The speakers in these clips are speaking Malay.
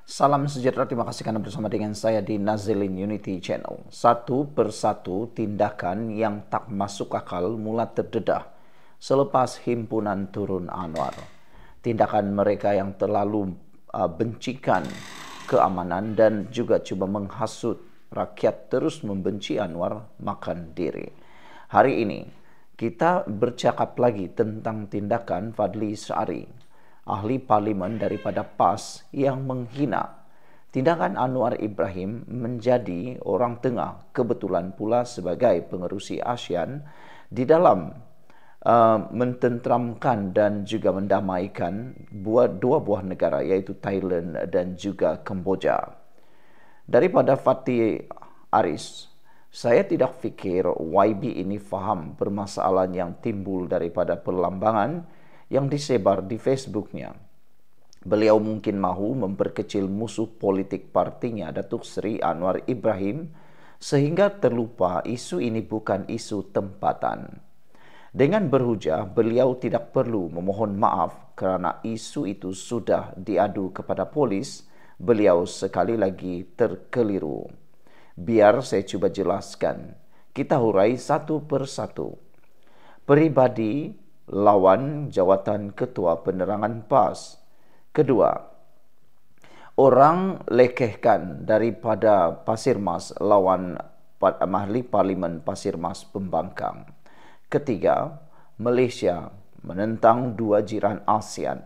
Salam sejahtera, terima kasih karena bersama dengan saya di Nazilin Unity Channel. Satu persatu tindakan yang tak masuk akal mulai terdedah selepas himpunan turun Anwar. Tindakan mereka yang terlalu bencikan keamanan dan juga coba menghasut rakyat terus membenci Anwar makan diri. Hari ini kita bercakap lagi tentang tindakan Fadli Syari, ahli parlimen daripada PAS yang menghina. Tindakan Anwar Ibrahim menjadi orang tengah, kebetulan pula sebagai pengerusi ASEAN di dalam mententramkan dan juga mendamaikan dua buah negara, yaitu Thailand dan juga Kamboja. Daripada Fatih Aris, saya tidak fikir YB ini faham permasalahan yang timbul daripada perlambangan yang disebar di Facebooknya. Beliau mungkin mahu memperkecil musuh politik partinya, Datuk Seri Anwar Ibrahim, sehingga terlupa isu ini bukan isu tempatan. Dengan berhujah, beliau tidak perlu memohon maaf kerana isu itu sudah diadu kepada polis. Beliau sekali lagi terkeliru. Biar saya cuba jelaskan. Kita hurai satu persatu. Peribadi lawan jawatan Ketua Penerangan PAS. Kedua, orang lekehkan daripada Pasir Mas lawan ahli parlimen Pasir Mas Pembangkang. Ketiga, Malaysia menentang dua jiran ASEAN.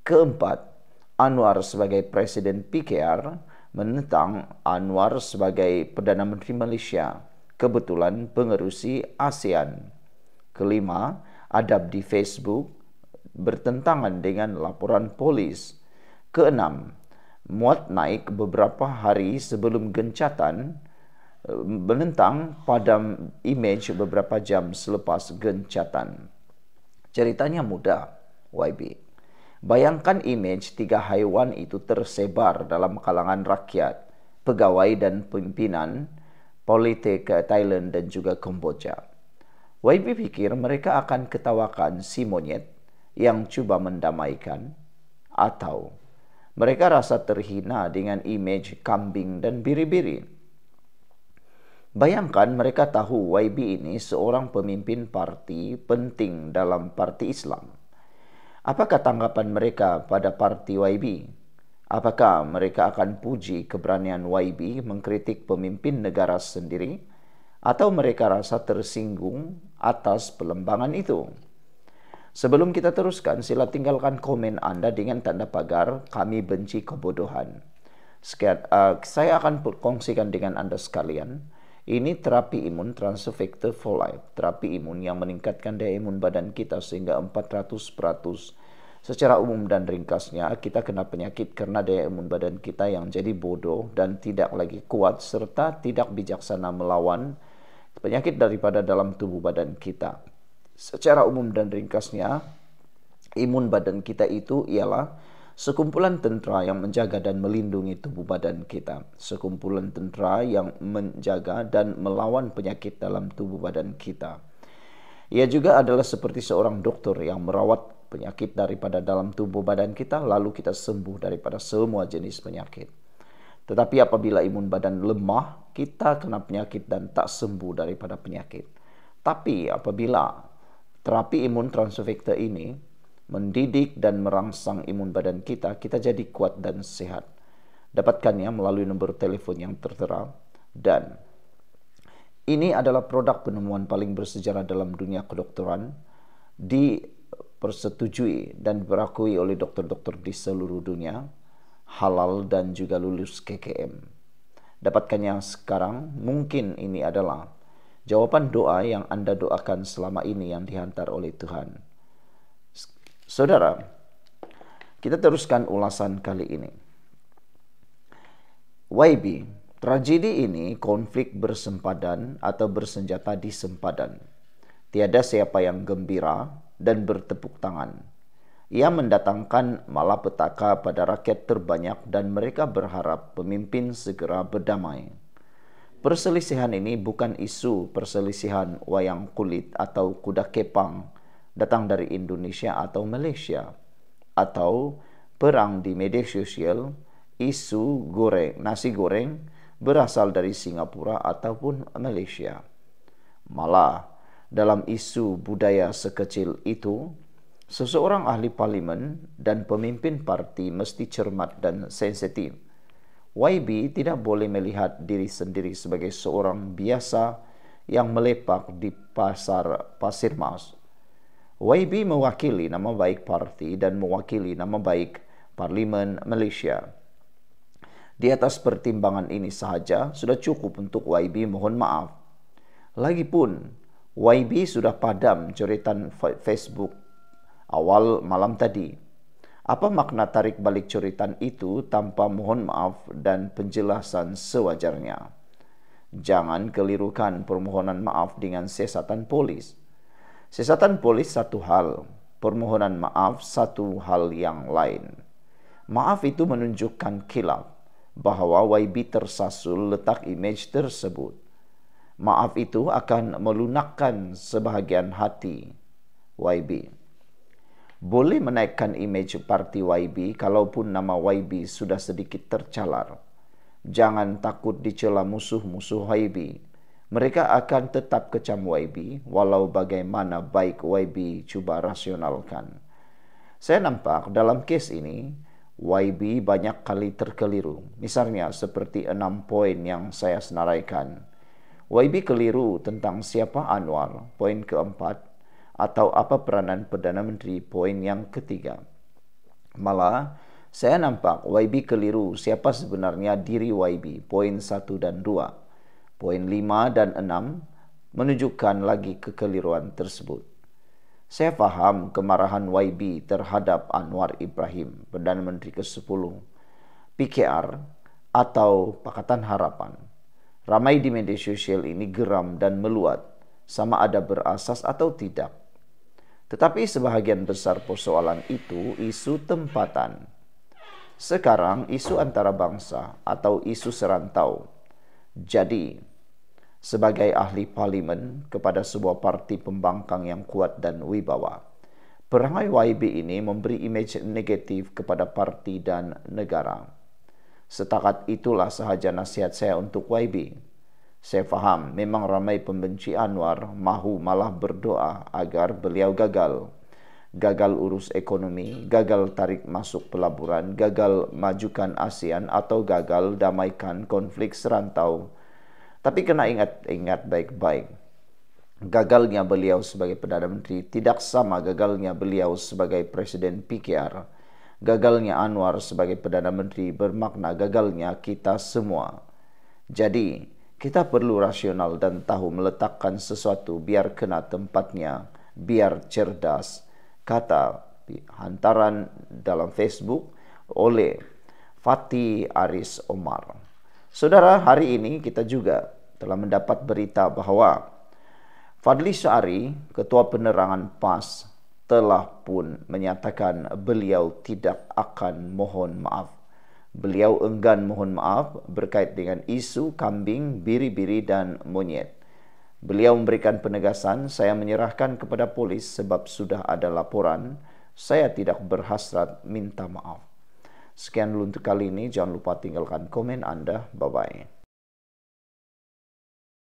Keempat, Anwar sebagai Presiden PKR menentang Anwar sebagai Perdana Menteri Malaysia, kebetulan pengerusi ASEAN. Kelima, adab di Facebook bertentangan dengan laporan polis. Keenam, muat naik beberapa hari sebelum gencatan menentang padam imej beberapa jam selepas gencatan. Ceritanya mudah, YB. Bayangkan imej 3 haiwan itu tersebar dalam kalangan rakyat, pegawai dan pimpinan politik Thailand dan juga Kamboja. YB pikir mereka akan ketawakan si monyet yang cuba mendamaikan, atau mereka rasa terhina dengan imej kambing dan biri-biri. Bayangkan mereka tahu YB ini seorang pemimpin parti penting dalam parti Islam. Apakah tanggapan mereka pada parti YB? Apakah mereka akan puji keberanian YB mengkritik pemimpin negara sendiri? Atau mereka rasa tersinggung atas pelembangan itu? Sebelum kita teruskan, sila tinggalkan komen anda dengan tanda pagar "Kami benci kebodohan". Sekian, saya akan kongsikan dengan anda sekalian. Ini terapi imun Transfer Factor for Life, terapi imun yang meningkatkan daya imun badan kita sehingga 400%. Secara umum dan ringkasnya, kita kena penyakit karena daya imun badan kita yang jadi bodoh dan tidak lagi kuat serta tidak bijaksana melawan penyakit daripada dalam tubuh badan kita. Secara umum dan ringkasnya, imun badan kita itu ialah sekumpulan tentera yang menjaga dan melindungi tubuh badan kita. Sekumpulan tentera yang menjaga dan melawan penyakit dalam tubuh badan kita. Ia juga adalah seperti seorang doktor yang merawat penyakit daripada dalam tubuh badan kita, lalu kita sembuh daripada semua jenis penyakit. Tetapi apabila imun badan lemah, kita kena penyakit dan tak sembuh daripada penyakit. Tapi apabila terapi imun Transfer Factor ini mendidik dan merangsang imun badan kita, kita jadi kuat dan sehat. Dapatkannya melalui nombor telefon yang tertera. Dan ini adalah produk penemuan paling bersejarah dalam dunia kedokteran, dipersetujui dan berakui oleh dokter-dokter di seluruh dunia, halal dan juga lulus KKM. Dapatkannya sekarang. Mungkin ini adalah jawapan doa yang anda doakan selama ini yang dihantar oleh Tuhan. Saudara, kita teruskan ulasan kali ini. YB, tragedi ini konflik bersempadan atau bersenjata di sempadan. Tiada siapa yang gembira dan bertepuk tangan. Ia mendatangkan malapetaka pada rakyat terbanyak dan mereka berharap pemimpin segera berdamai. Perselisihan ini bukan isu perselisihan wayang kulit atau kuda kepang datang dari Indonesia atau Malaysia, atau perang di media sosial isu nasi goreng berasal dari Singapura ataupun Malaysia. Malah, dalam isu budaya sekecil itu, seseorang ahli parlimen dan pemimpin parti mesti cermat dan sensitif. YB tidak boleh melihat diri sendiri sebagai seorang biasa yang melepak di pasar Pasir Mas. YB mewakili nama baik parti dan mewakili nama baik Parlimen Malaysia. Di atas pertimbangan ini sahaja sudah cukup untuk YB mohon maaf. Lagipun, YB sudah padam coretan Facebook awal malam tadi. Apa makna tarik balik coretan itu tanpa mohon maaf dan penjelasan sewajarnya? Jangan kelirukan permohonan maaf dengan siasatan polis. Siasatan polis satu hal, permohonan maaf satu hal yang lain. Maaf itu menunjukkan kilaf bahawa YB tersasul letak imej tersebut. Maaf itu akan melunakkan sebahagian hati YB. Boleh menaikkan imej parti YB kalaupun nama YB sudah sedikit tercalar. Jangan takut dicela musuh-musuh YB. Mereka akan tetap kecam YB walau bagaimana baik YB cuba rasionalkan. Saya nampak dalam kes ini, YB banyak kali terkeliru. Misalnya seperti 6 poin yang saya senaraikan. YB keliru tentang siapa Anwar, poin keempat, atau apa peranan Perdana Menteri, poin yang ketiga. Malah, saya nampak YB keliru siapa sebenarnya diri YB, poin 1 dan 2. Poin 5 dan 6 menunjukkan lagi kekeliruan tersebut. Saya faham kemarahan YB terhadap Anwar Ibrahim, Perdana Menteri ke-10, PKR atau Pakatan Harapan. Ramai di media sosial ini geram dan meluat, sama ada berasas atau tidak. Tetapi sebahagian besar persoalan itu isu tempatan. Sekarang isu antara bangsa atau isu serantau. Jadi, sebagai ahli parlimen kepada sebuah parti pembangkang yang kuat dan wibawa, perangai YB ini memberi imej negatif kepada parti dan negara. Setakat itulah sahaja nasihat saya untuk YB. Saya faham memang ramai pembenci Anwar mahu malah berdoa agar beliau gagal. Gagal urus ekonomi, gagal tarik masuk pelaburan, gagal majukan ASEAN atau gagal damaikan konflik serantau. Tapi kena ingat baik-baik. Gagalnya beliau sebagai Perdana Menteri tidak sama gagalnya beliau sebagai Presiden PKR. Gagalnya Anwar sebagai Perdana Menteri bermakna gagalnya kita semua. Jadi, kita perlu rasional dan tahu meletakkan sesuatu biar kena tempatnya, biar cerdas. Kata hantaran dalam Facebook oleh Fatih Aris Omar. Saudara, hari ini kita juga telah mendapat berita bahawa Fadli Syari, Ketua Penerangan PAS, telah pun menyatakan beliau tidak akan mohon maaf. Beliau enggan mohon maaf berkait dengan isu kambing, biri-biri dan monyet. Beliau memberikan penegasan, saya menyerahkan kepada polis sebab sudah ada laporan, saya tidak berhasrat minta maaf. Sekian dulu untuk kali ini, jangan lupa tinggalkan komen Anda. Bye-bye.